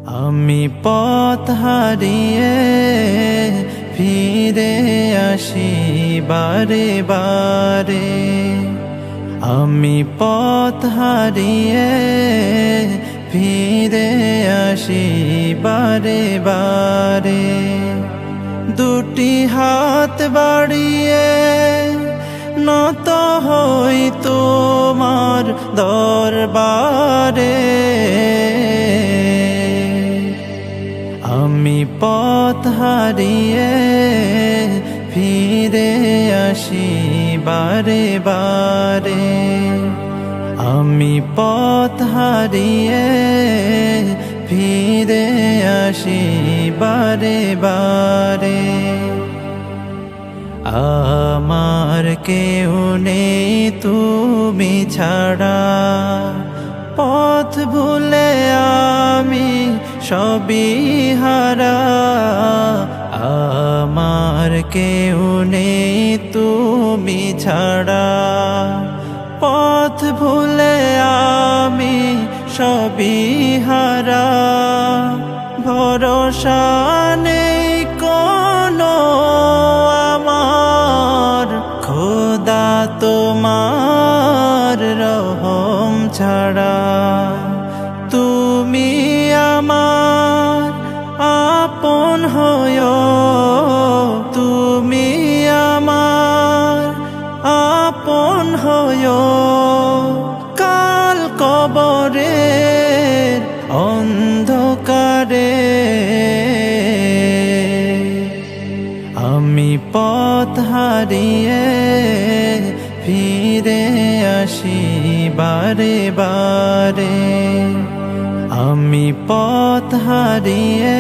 আমি পথ হারিয়ে ফিরে আসি বারে বারে। আমি পথ হারিয়ে ফিরে আসি বারে বারে। দুটি হাত বাড়িয়ে নত হই তোমার দরবারে। আমি পথ হারিয়ে ফিরে আসি বারে বারে। আমি পথ হারিয়ে ফিরে আসি বারে বারে। আমার কেউ নেই তুমি ছাড়া, পথ ভুলে আমি সবই হারা। আমার কেউ নেই তুমি ছাড়া, পথ ভুলে আমি সবই হারা। ভরসা নেই কোনো আমার, খোদা তোমার রহম ছাড়া। তুমি আমার আপন হয়ো, তুমি আমার আপন হয়ো। কাল কবরের অন্ধকারে আমি পথ হারিয়ে ফিরে আসি বারে বারে। আমি পথ হারিয়ে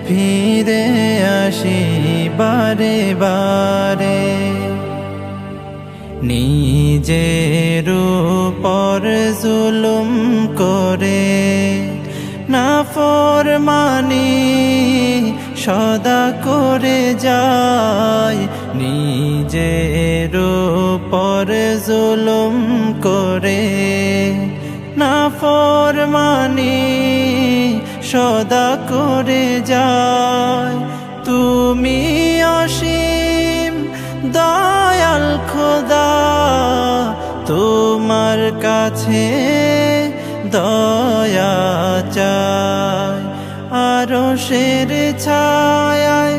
ফিরে আসি বারে বারে। নিজের উপর জুলুম করে নাফরমানি সদা করে যায়। নিজের উপর জুলুম করে নাফরমানি সদা করে যায়। তুমি অসীম দয়াল খোদা, তোমার কাছে দয়া চাই। আরশের ছায়ায়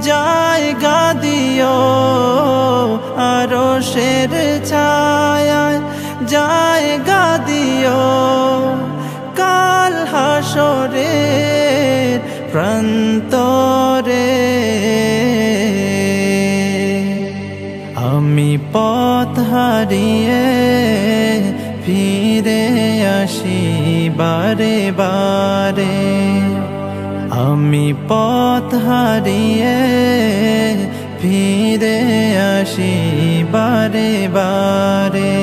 জায়গা দিও, আরশের ছায়ায় জায়গা দিও। কাল হাসরের প্রান্তরে আমি পথ হারিয়ে ফিরে আসি বারে বারে। আমি পথ হারিয়ে ফিরে আসি বারে বারে।